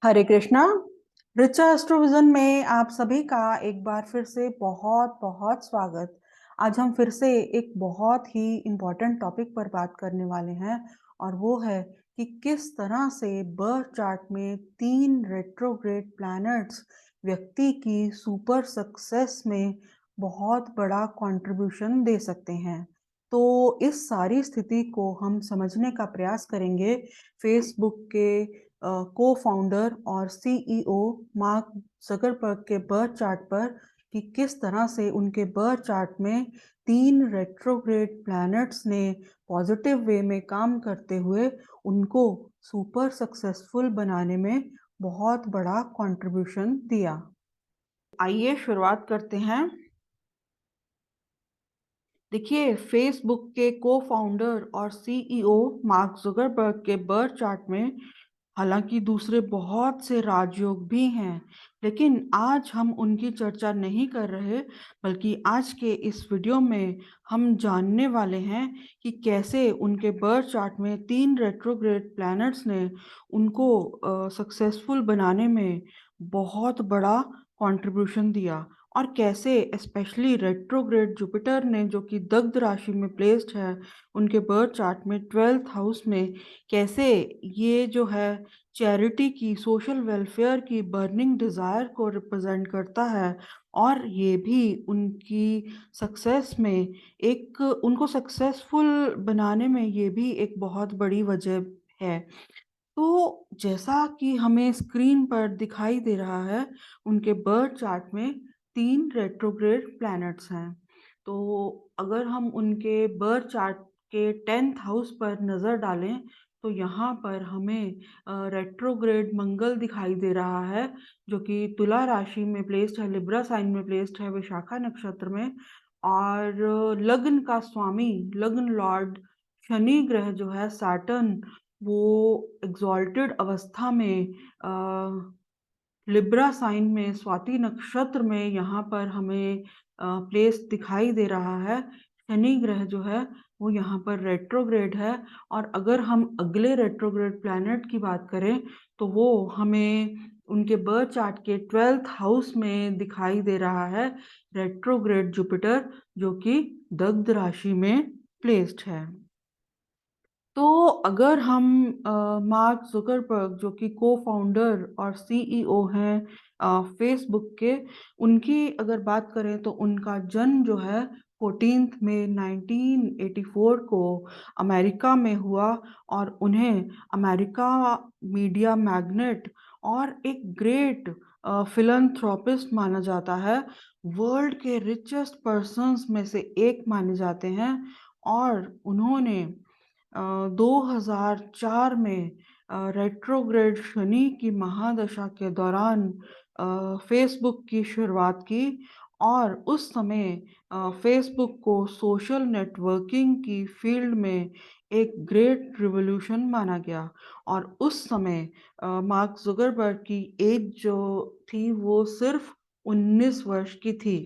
हरे कृष्णा। ऋचा एस्ट्रोविजन में आप सभी का एक बार फिर से बहुत बहुत स्वागत। आज हम फिर से एक बहुत ही इम्पोर्टेंट टॉपिक पर बात करने वाले हैं और वो है कि किस तरह से बर्थ चार्ट में 3 रेट्रोग्रेड प्लैनेट्स व्यक्ति की सुपर सक्सेस में बहुत बड़ा कंट्रीब्यूशन दे सकते हैं। तो इस सारी स्थिति को हम समझने का प्रयास करेंगे फेसबुक के को फाउंडर और सीईओ मार्क जकरबर्ग के बर्थ चार्ट पर कि किस तरह से उनके बर्थ चार्ट में 3 रेट्रोग्रेड प्लैनेट्स ने पॉजिटिव वे में काम करते हुए उनको सुपर सक्सेसफुल बनाने में बहुत बड़ा कंट्रीब्यूशन दिया। आइए शुरुआत करते हैं। देखिए, फेसबुक के को फाउंडर और सीईओ मार्क जुकरबर्ग के बर्थ चार्ट में हालांकि दूसरे बहुत से राजयोग भी हैं, लेकिन आज हम उनकी चर्चा नहीं कर रहे, बल्कि आज के इस वीडियो में हम जानने वाले हैं कि कैसे उनके बर्थ चार्ट में 3 रेट्रोग्रेड प्लैनेट्स ने उनको सक्सेसफुल बनाने में बहुत बड़ा कंट्रीब्यूशन दिया और कैसे स्पेशली रेट्रोग्रेड जुपिटर ने, जो कि दग्ध राशि में प्लेस्ड है, उनके बर्थ चार्ट में 12th हाउस में, कैसे ये जो है चैरिटी की, सोशल वेलफेयर की बर्निंग डिजायर को रिप्रेजेंट करता है और ये भी उनकी सक्सेस में उनको सक्सेसफुल बनाने में ये भी एक बहुत बड़ी वजह है। तो जैसा कि हमें स्क्रीन पर दिखाई दे रहा है, उनके बर्थ चार्ट में 3 रेट्रोग्रेड प्लैनेट्स हैं। तो अगर हम उनके बर्थ चार्ट के 10th हाउस पर नज़र डालें तो यहाँ पर हमें रेट्रोग्रेड मंगल दिखाई दे रहा है, जो कि तुला राशि में प्लेस्ड है, लिब्रा साइन में प्लेस्ड है, विशाखा नक्षत्र में। और लग्न का स्वामी, लग्न लॉर्ड शनि ग्रह जो है, सैटर्न, वो एग्जॉल्टेड अवस्था में लिब्रा साइन में स्वाति नक्षत्र में यहाँ पर हमें प्लेस दिखाई दे रहा है। शनि ग्रह जो है वो यहाँ पर रेट्रोग्रेड है। और अगर हम अगले रेट्रोग्रेड प्लैनेट की बात करें तो वो हमें उनके बर्थ चार्ट के 12th हाउस में दिखाई दे रहा है, रेट्रोग्रेड जुपिटर, जो कि दग्ध राशि में प्लेस्ड है। तो अगर हम मार्क जुकरबर्ग, जो कि को फाउंडर और सीईओ हैं फेसबुक के, उनकी अगर बात करें तो उनका जन्म जो है 14 मई 1984 को अमेरिका में हुआ और उन्हें अमेरिका मीडिया मैग्नेट और एक ग्रेट फिलंथ्रोपिस्ट माना जाता है। वर्ल्ड के रिचेस्ट पर्सन्स में से एक माने जाते हैं और उन्होंने 2004 में रेट्रोग्रेड शनि की महादशा के दौरान फेसबुक की शुरुआत की और उस समय फेसबुक को सोशल नेटवर्किंग की फील्ड में एक ग्रेट रिवॉल्यूशन माना गया। और उस समय मार्क जुकरबर्ग की एज जो थी वो सिर्फ 19 वर्ष की थी।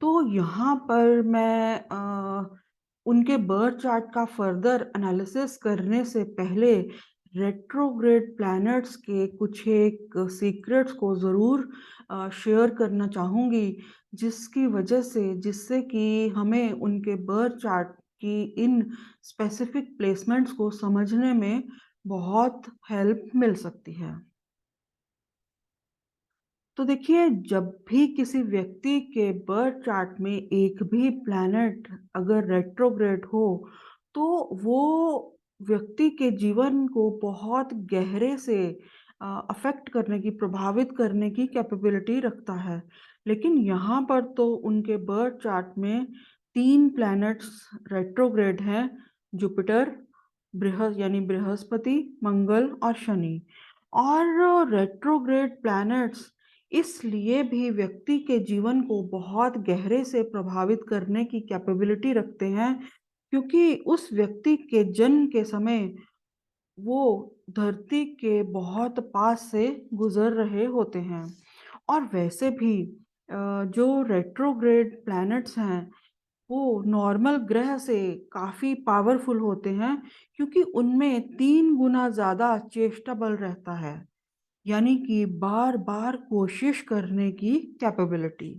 तो यहाँ पर मैं उनके बर्थ चार्ट का फर्दर एनालिसिस करने से पहले रेट्रोग्रेड प्लैनेट्स के कुछ एक सीक्रेट्स को ज़रूर शेयर करना चाहूँगी, जिससे कि हमें उनके बर्थ चार्ट की इन स्पेसिफिक प्लेसमेंट्स को समझने में बहुत हेल्प मिल सकती है। तो देखिए, जब भी किसी व्यक्ति के बर्थ चार्ट में एक भी प्लैनेट अगर रेट्रोग्रेड हो, तो वो व्यक्ति के जीवन को बहुत गहरे से अफेक्ट करने की, प्रभावित करने की कैपेबिलिटी रखता है। लेकिन यहाँ पर तो उनके बर्थ चार्ट में 3 प्लैनेट्स रेट्रोग्रेड हैं, जुपिटर, बृहस्पति, मंगल और शनि। और रेट्रोग्रेड प्लैनेट्स इसलिए भी व्यक्ति के जीवन को बहुत गहरे से प्रभावित करने की कैपेबिलिटी रखते हैं, क्योंकि उस व्यक्ति के जन्म के समय वो धरती के बहुत पास से गुजर रहे होते हैं। और वैसे भी जो रेट्रोग्रेड प्लैनेट्स हैं, वो नॉर्मल ग्रह से काफ़ी पावरफुल होते हैं क्योंकि उनमें 3 गुना ज़्यादा चेष्टा बल रहता है, यानी कि बार-बार कोशिश करने की कैपेबिलिटी।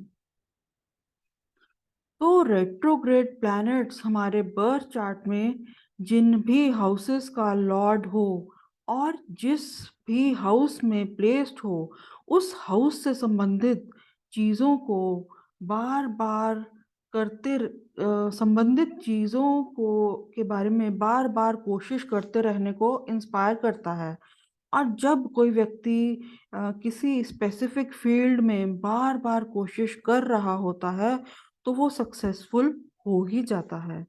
तो रेट्रोग्रेड प्लैनेट्स हमारे बर्थ चार्ट में जिन भी हाउसेस का लॉर्ड हो और जिस भी हाउस में प्लेस्ड हो, उस हाउस से संबंधित चीज़ों को बार-बार संबंधित चीज़ों को के बारे में बार-बार कोशिश करते रहने को इंस्पायर करता है। और जब कोई व्यक्ति किसी स्पेसिफिक फील्ड में बार-बार कोशिश कर रहा होता है, तो वो सक्सेसफुल हो ही जाता है।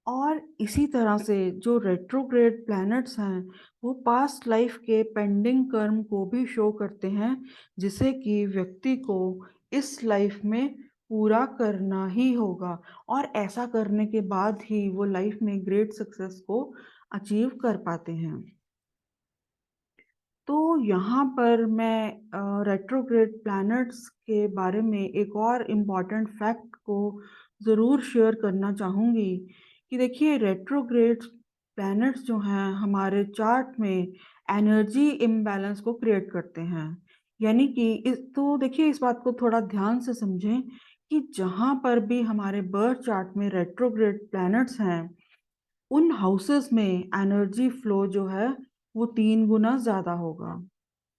और इसी तरह से जो रेट्रोग्रेड प्लैनेट्स हैं, वो पास्ट लाइफ के पेंडिंग कर्म को भी शो करते हैं, जिसे कि व्यक्ति को इस लाइफ में पूरा करना ही होगा और ऐसा करने के बाद ही वो लाइफ में ग्रेट सक्सेस को अचीव कर पाते हैं। तो यहाँ पर मैं रेट्रोग्रेड प्लैनेट्स के बारे में एक और इम्पॉर्टेंट फैक्ट को ज़रूर शेयर करना चाहूँगी कि देखिए रेट्रोग्रेड प्लैनेट्स जो हैं हमारे चार्ट में एनर्जी इम्बैलेंस को क्रिएट करते हैं। यानी कि देखिए इस बात को थोड़ा ध्यान से समझें कि जहाँ पर भी हमारे बर्थ चार्ट में रेट्रोग्रेड प्लैनेट्स हैं, उन हाउसेस में एनर्जी फ्लो जो है वो 3 गुना ज़्यादा होगा।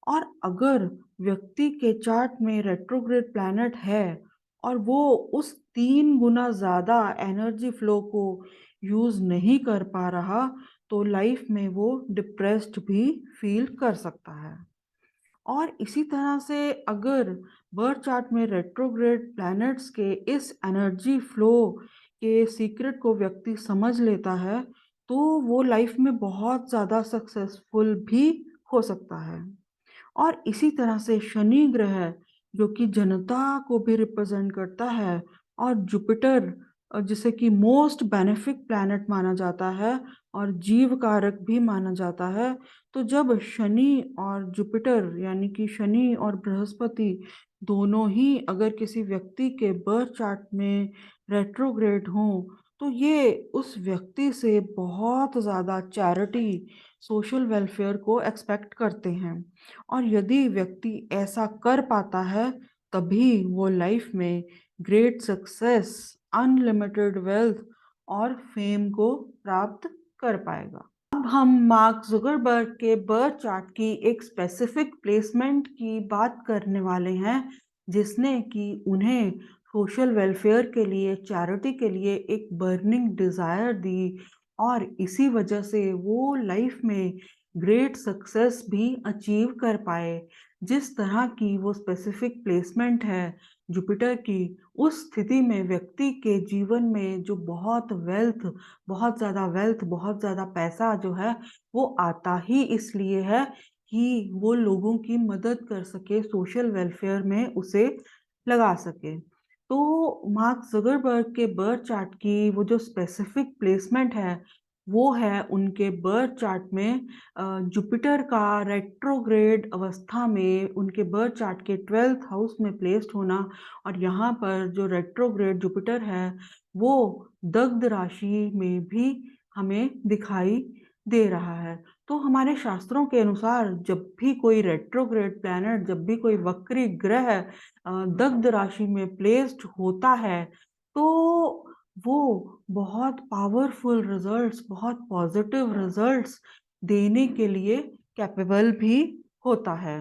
और अगर व्यक्ति के चार्ट में रेट्रोग्रेड प्लैनेट है और वो उस 3 गुना ज़्यादा एनर्जी फ्लो को यूज़ नहीं कर पा रहा, तो लाइफ में वो डिप्रेस्ड भी फील कर सकता है। और इसी तरह से अगर बर्थ चार्ट में रेट्रोग्रेड प्लैनेट्स के इस एनर्जी फ्लो के सीक्रेट को व्यक्ति समझ लेता है, तो वो लाइफ में बहुत ज़्यादा सक्सेसफुल भी हो सकता है। और इसी तरह से शनि ग्रह जो कि जनता को भी रिप्रेजेंट करता है और जुपिटर जिसे कि मोस्ट बेनिफिक प्लैनेट माना जाता है और जीव कारक भी माना जाता है। तो जब शनि और जुपिटर यानी कि शनि और बृहस्पति दोनों ही अगर किसी व्यक्ति के बर्थ चार्ट में रेट्रोग्रेड हों, तो ये उस व्यक्ति से बहुत ज़्यादा चैरिटी, सोशल वेलफेयर को एक्सपेक्ट करते हैं। और यदि व्यक्ति ऐसा कर पाता है, तभी वो लाइफ में ग्रेट सक्सेस, अनलिमिटेड वेल्थ और फेम को प्राप्त कर पाएगा। अब हम मार्क ज़ुकरबर्ग के बर्थ चार्ट की एक स्पेसिफिक प्लेसमेंट की बात करने वाले हैं, जिसने कि उन्हें सोशल वेलफेयर के लिए, चैरिटी के लिए एक बर्निंग डिज़ायर दी और इसी वजह से वो लाइफ में ग्रेट सक्सेस भी अचीव कर पाए। जिस तरह की वो स्पेसिफिक प्लेसमेंट है जुपिटर की, उस स्थिति में व्यक्ति के जीवन में जो बहुत ज़्यादा पैसा जो है, वो आता ही इसलिए है कि वो लोगों की मदद कर सके, सोशल वेलफेयर में उसे लगा सके। तो मार्क ज़ुकरबर्ग के बर्थ चार्ट की वो जो स्पेसिफिक प्लेसमेंट है, वो है उनके बर्थ चार्ट में जुपिटर का रेट्रोग्रेड अवस्था में उनके बर्थ चार्ट के 12th हाउस में प्लेस्ड होना और यहाँ पर जो रेट्रोग्रेड जुपिटर है, वो दग्ध राशि में भी हमें दिखाई दे रहा है। तो हमारे शास्त्रों के अनुसार जब भी कोई रेट्रोग्रेड प्लैनेट, जब भी कोई वक्री ग्रह दग्ध राशि में प्लेस्ड होता है, तो वो बहुत पावरफुल रिजल्ट्स, बहुत पॉजिटिव रिजल्ट्स देने के लिए कैपेबल भी होता है।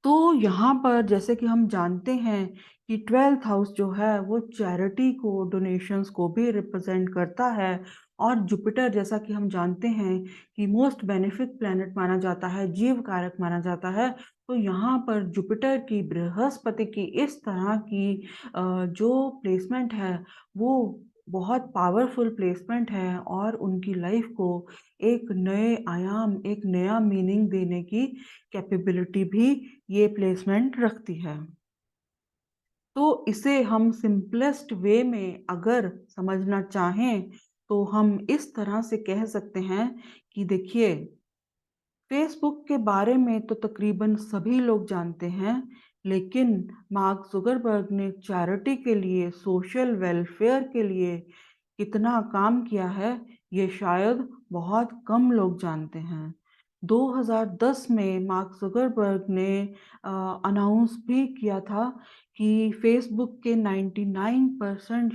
तो यहाँ पर जैसे कि हम जानते हैं कि 12th हाउस जो है वो चैरिटी को, डोनेशंस को भी रिप्रेजेंट करता है और जुपिटर जैसा कि हम जानते हैं कि मोस्ट बेनिफिक प्लैनेट माना जाता है, जीव कारक माना जाता है। तो यहाँ पर जुपिटर की, बृहस्पति की इस तरह की जो प्लेसमेंट है, वो बहुत पावरफुल प्लेसमेंट है और उनकी लाइफ को एक नए आयाम, एक नया मीनिंग देने की कैपेबिलिटी भी ये प्लेसमेंट रखती है। तो इसे हम सिंपलेस्ट वे में अगर समझना चाहें, तो हम इस तरह से कह सकते हैं कि देखिए, फेसबुक के बारे में तो तकरीबन सभी लोग जानते हैं, लेकिन मार्क जुकरबर्ग ने चैरिटी के लिए, सोशल वेलफेयर के लिए कितना काम किया है, ये शायद बहुत कम लोग जानते हैं। 2010 में मार्क जुकरबर्ग ने अनाउंस भी किया था कि फेसबुक के 99%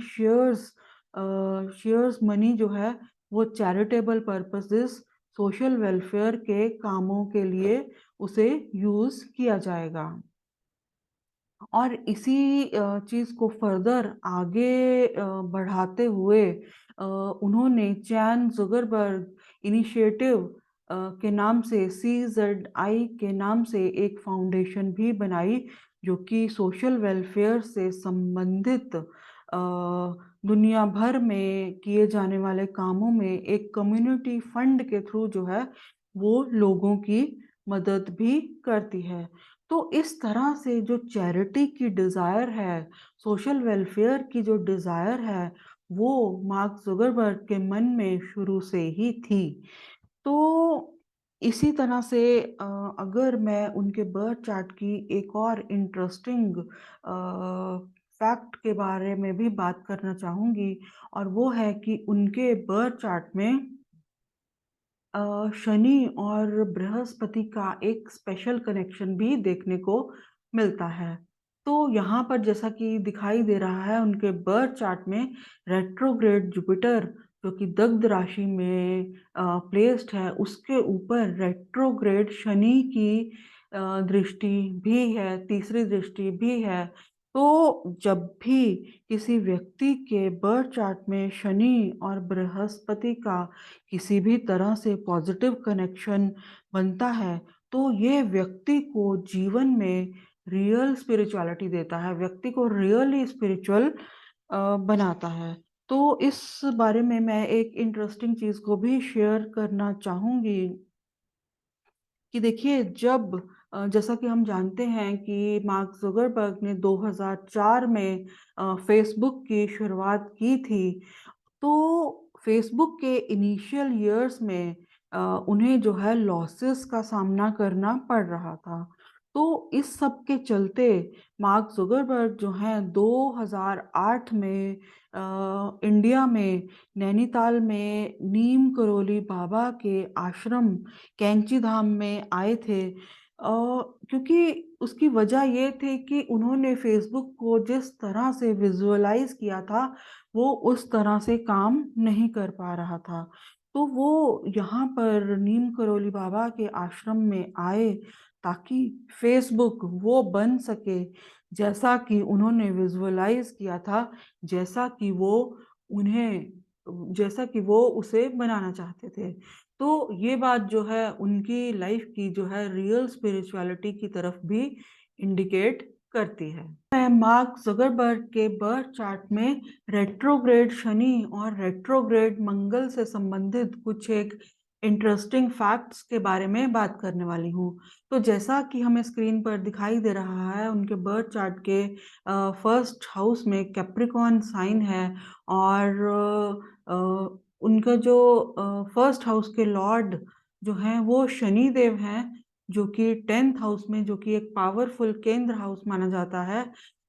शेयर्स मनी जो है वो चैरिटेबल पर्पसेस, सोशल वेलफेयर के कामों के लिए उसे यूज़ किया जाएगा। और इसी चीज़ को फर्दर आगे बढ़ाते हुए उन्होंने चैन ज़ुकरबर्ग इनिशिएटिव के नाम से, CZI के नाम से एक फाउंडेशन भी बनाई, जो कि सोशल वेलफेयर से संबंधित दुनिया भर में किए जाने वाले कामों में एक कम्युनिटी फंड के थ्रू जो है वो लोगों की मदद भी करती है। तो इस तरह से जो चैरिटी की डिज़ायर है, सोशल वेलफेयर की जो डिज़ायर है, वो मार्क ज़ुकरबर्ग के मन में शुरू से ही थी। तो इसी तरह से अगर मैं उनके बर्थ चार्ट की एक और इंटरेस्टिंग फैक्ट के बारे में भी बात करना चाहूँगी, और वो है कि उनके बर्थ चार्ट में शनि और बृहस्पति का एक स्पेशल कनेक्शन भी देखने को मिलता है। तो यहाँ पर जैसा कि दिखाई दे रहा है उनके बर्थ चार्ट में रेट्रोग्रेड जुपिटर, जो कि दग्ध राशि में प्लेस्ड है, उसके ऊपर रेट्रोग्रेड शनि की दृष्टि भी है, तीसरी दृष्टि भी है। तो जब भी किसी व्यक्ति के बर्थ चार्ट में शनि और बृहस्पति का किसी भी तरह से पॉजिटिव कनेक्शन बनता है, तो ये व्यक्ति को जीवन में रियल स्पिरिचुअलिटी देता है, व्यक्ति को रियली स्पिरिचुअल बनाता है। तो इस बारे में मैं एक इंटरेस्टिंग चीज़ को भी शेयर करना चाहूँगी कि देखिए, जब जैसा कि हम जानते हैं कि मार्क ज़ुकरबर्ग ने 2004 में फ़ेसबुक की शुरुआत की थी। तो फेसबुक के इनिशियल इयर्स में अ, उन्हें जो है लॉसेस का सामना करना पड़ रहा था। तो इस सब के चलते मार्क ज़ुकरबर्ग जो हैं 2008 में इंडिया में नैनीताल में नीम करोली बाबा के आश्रम कैंची धाम में आए थे। क्योंकि उसकी वजह ये थी कि उन्होंने फेसबुक को जिस तरह से विजुअलाइज़ किया था, वो उस तरह से काम नहीं कर पा रहा था। तो वो यहाँ पर नीम करोली बाबा के आश्रम में आए, ताकि फ़ेसबुक वो बन सके जैसा कि उन्होंने विजुअलाइज़ किया था, जैसा कि वो उन्हें जैसा कि वो उसे बनाना चाहते थे। तो ये बात जो है उनकी लाइफ़ की जो है रियल स्पिरिचुअलिटी की तरफ भी इंडिकेट करती है। मैं मार्क ज़ुकरबर्ग के बर्थ चार्ट में रेट्रोग्रेड शनि और रेट्रोग्रेड मंगल से संबंधित कुछ एक इंटरेस्टिंग फैक्ट्स के बारे में बात करने वाली हूँ। तो जैसा कि हमें स्क्रीन पर दिखाई दे रहा है, उनके बर्थ चार्ट के फर्स्ट हाउस में कैप्रिकॉर्न साइन है, और उनका जो फर्स्ट हाउस के लॉर्ड जो हैं वो शनि देव हैं, जो कि 10th हाउस में, जो कि एक पावरफुल केंद्र हाउस माना जाता है।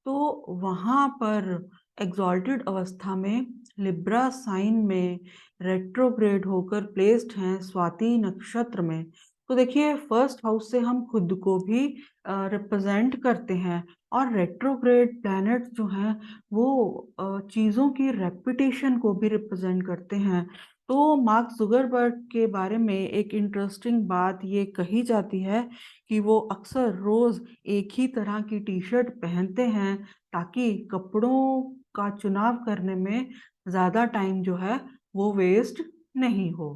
तो वहाँ पर एग्ज़ॉल्टेड अवस्था में लिब्रा साइन में रेट्रोग्रेड होकर प्लेस्ड हैं स्वाति नक्षत्र में। तो देखिए, फर्स्ट हाउस से हम खुद को भी रिप्रेजेंट करते हैं, और रेट्रोग्रेड प्लैनेट्स जो हैं वो चीज़ों की रेपुटेशन को भी रिप्रेजेंट करते हैं। तो मार्क ज़ुकरबर्ग के बारे में एक इंटरेस्टिंग बात ये कही जाती है कि वो अक्सर रोज़ एक ही तरह की टी-शर्ट पहनते हैं, ताकि कपड़ों का चुनाव करने में ज़्यादा टाइम जो है वो वेस्ट नहीं हो।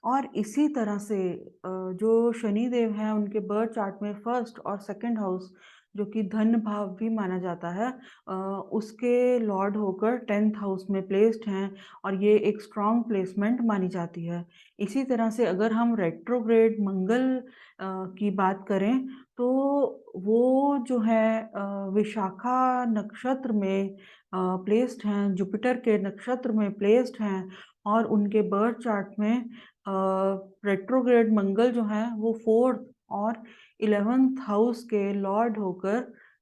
और इसी तरह से जो शनिदेव हैं उनके बर्थ चार्ट में फर्स्ट और सेकंड हाउस, जो कि धन भाव भी माना जाता है, उसके लॉर्ड होकर 10th हाउस में प्लेस्ड हैं, और ये एक स्ट्रॉन्ग प्लेसमेंट मानी जाती है। इसी तरह से अगर हम रेट्रोग्रेड मंगल की बात करें, तो वो जो है विशाखा नक्षत्र में प्लेस्ड हैं, जुपिटर के नक्षत्र में प्लेस्ड हैं, और उनके बर्थ चार्ट में रेट्रोग्रेड मंगल जो है वो 4th और 11th हाउस के लॉर्ड होकर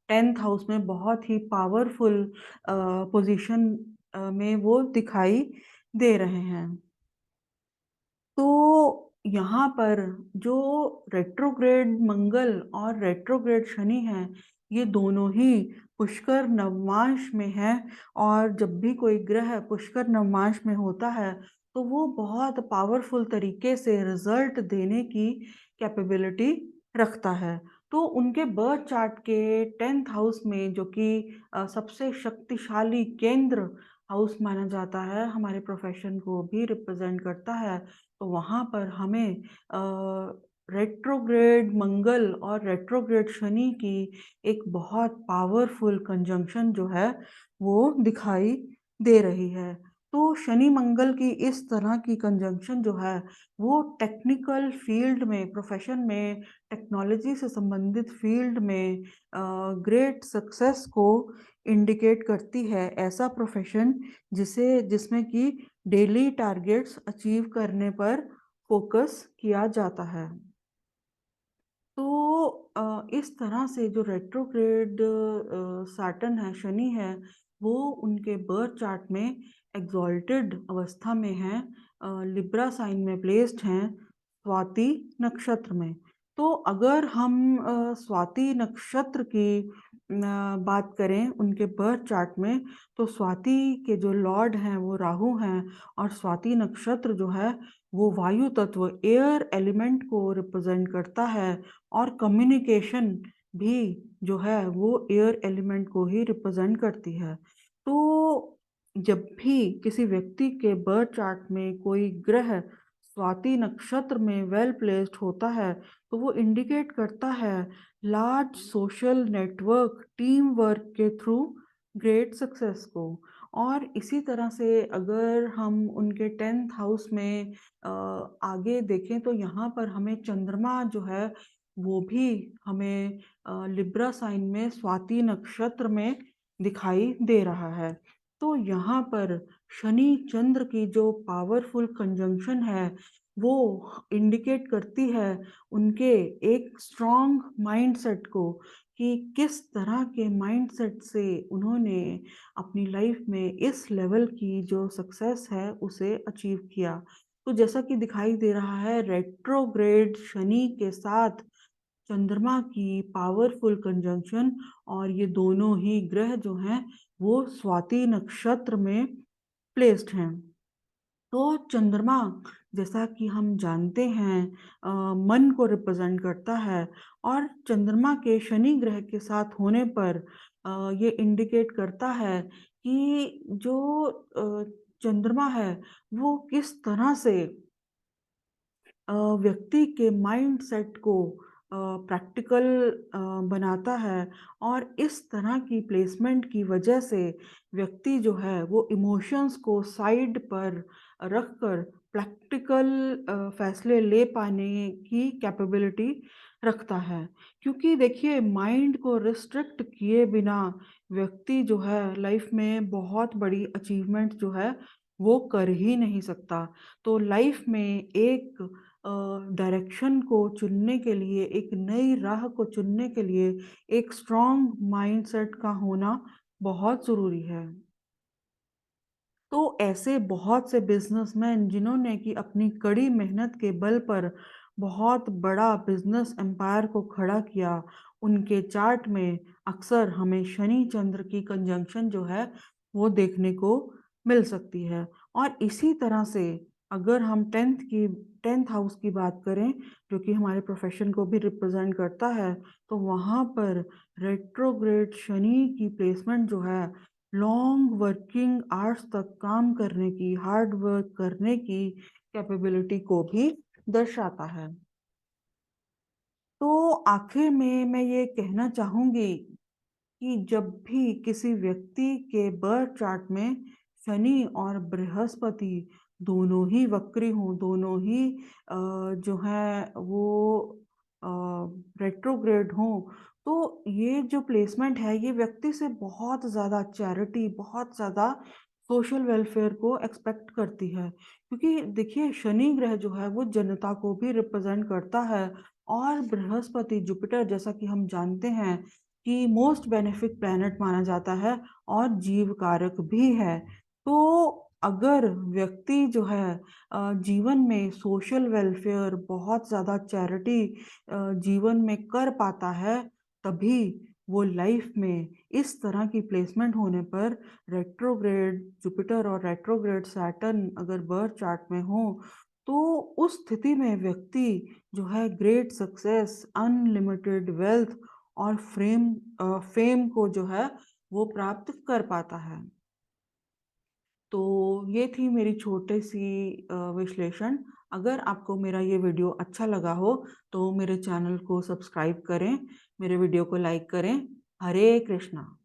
10th हाउस में बहुत ही पावरफुल पोजीशन में वो दिखाई दे रहे हैं। तो यहाँ पर जो रेट्रोग्रेड मंगल और रेट्रोग्रेड शनि है, ये दोनों ही पुष्कर नवमांश में है और जब भी कोई ग्रह पुष्कर नवमांश में होता है, तो वो बहुत पावरफुल तरीके से रिजल्ट देने की कैपेबिलिटी रखता है। तो उनके बर्थ चार्ट के 10th हाउस में जो कि सबसे शक्तिशाली केंद्र हाउस माना जाता है, हमारे प्रोफेशन को भी रिप्रेजेंट करता है। तो वहाँ पर हमें रेट्रोग्रेड मंगल और रेट्रोग्रेड शनि की एक बहुत पावरफुल कंजंक्शन जो है वो दिखाई दे रही है। तो शनि मंगल की इस तरह की कंजंक्शन जो है वो टेक्निकल फील्ड में, प्रोफेशन में, टेक्नोलॉजी से संबंधित फील्ड में ग्रेट सक्सेस को इंडिकेट करती है। ऐसा प्रोफेशन जिसमें कि डेली टारगेट्स अचीव करने पर फोकस किया जाता है। तो इस तरह से जो रेट्रोग्रेड सैटर्न है, शनि है, वो उनके बर्थ चार्ट में एग्ज़ॉल्टेड अवस्था में है, लिब्रा साइन में प्लेस्ड हैं, स्वाति नक्षत्र में। तो अगर हम स्वाति नक्षत्र की बात करें उनके बर्थ चार्ट में, तो स्वाति के जो लॉर्ड हैं वो राहु हैं और स्वाति नक्षत्र जो है वो वायु तत्व, एयर एलिमेंट को रिप्रेजेंट करता है और कम्युनिकेशन भी जो है वो एयर एलिमेंट को ही रिप्रेजेंट करती है। तो जब भी किसी व्यक्ति के बर्थ चार्ट में कोई ग्रह स्वाति नक्षत्र में वेल प्लेस्ड होता है, तो वो इंडिकेट करता है large social network, team work के थ्रू ग्रेट सक्सेस को। और इसी तरह से अगर हम उनके 10th हाउस में आगे देखें, तो यहाँ पर हमें चंद्रमा जो है वो भी हमें लिब्रा साइन में स्वाति नक्षत्र में दिखाई दे रहा है। तो यहाँ पर शनि चंद्र की जो पावरफुल कंजंक्शन है वो इंडिकेट करती है उनके एक स्ट्रॉन्ग माइंडसेट को, कि किस तरह के माइंडसेट से उन्होंने अपनी लाइफ में इस लेवल की जो सक्सेस है उसे अचीव किया। तो जैसा कि दिखाई दे रहा है, रेट्रोग्रेड शनि के साथ चंद्रमा की पावरफुल कंजंक्शन और ये दोनों ही ग्रह जो हैं वो स्वाति नक्षत्र में प्लेस्ड हैं। तो चंद्रमा, जैसा कि हम जानते हैं, मन को रिप्रेजेंट करता है और चंद्रमा के शनि ग्रह के साथ होने पर ये इंडिकेट करता है कि जो चंद्रमा है वो किस तरह से व्यक्ति के माइंडसेट को प्रैक्टिकल बनाता है और इस तरह की प्लेसमेंट की वजह से व्यक्ति जो है वो इमोशंस को साइड पर रखकर प्रैक्टिकल फैसले ले पाने की कैपेबिलिटी रखता है। क्योंकि देखिए, माइंड को रिस्ट्रिक्ट किए बिना व्यक्ति जो है लाइफ में बहुत बड़ी अचीवमेंट जो है वो कर ही नहीं सकता। तो लाइफ में एक डायरेक्शन को चुनने के लिए, एक नई राह को चुनने के लिए एक स्ट्रॉन्ग माइंडसेट का होना बहुत ज़रूरी है। तो ऐसे बहुत से बिजनेसमैन जिन्होंने कि अपनी कड़ी मेहनत के बल पर बहुत बड़ा बिजनेस एम्पायर को खड़ा किया, उनके चार्ट में अक्सर हमें शनि चंद्र की कंजंक्शन जो है वो देखने को मिल सकती है। और इसी तरह से अगर हम 10th हाउस की बात करें, जो कि हमारे प्रोफेशन को भी रिप्रेजेंट करता है, तो वहाँ पर रेट्रोग्रेड शनि की प्लेसमेंट जो है लॉन्ग वर्किंग आवर्स तक काम करने की, हार्ड वर्क करने की कैपेबिलिटी को भी दर्शाता है। तो आखिर में मैं ये कहना चाहूँगी कि जब भी किसी व्यक्ति के बर्थ चार्ट में शनि और बृहस्पति दोनों ही वक्री हों, दोनों ही जो है वो रेट्रोग्रेड हों, तो ये जो प्लेसमेंट है ये व्यक्ति से बहुत ज़्यादा चैरिटी, बहुत ज़्यादा सोशल वेलफेयर को एक्सपेक्ट करती है। क्योंकि देखिए, शनि ग्रह जो है वो जनता को भी रिप्रेजेंट करता है और बृहस्पति, जुपिटर जैसा कि हम जानते हैं कि मोस्ट बेनिफिक प्लैनेट माना जाता है और जीव कारक भी है। तो अगर व्यक्ति जो है जीवन में सोशल वेलफेयर, बहुत ज़्यादा चैरिटी जीवन में कर पाता है, तभी वो लाइफ में इस तरह की प्लेसमेंट होने पर रेट्रोग्रेड जुपिटर और रेट्रोग्रेड सैटर्न अगर बर्थ चार्ट में हो, तो उस स्थिति में व्यक्ति जो है ग्रेट सक्सेस, अनलिमिटेड वेल्थ और फेम को जो है वो प्राप्त कर पाता है। तो ये थी मेरी छोटी-सी विश्लेषण। अगर आपको मेरा ये वीडियो अच्छा लगा हो, तो मेरे चैनल को सब्सक्राइब करें, मेरे वीडियो को लाइक करें। हरे कृष्णा।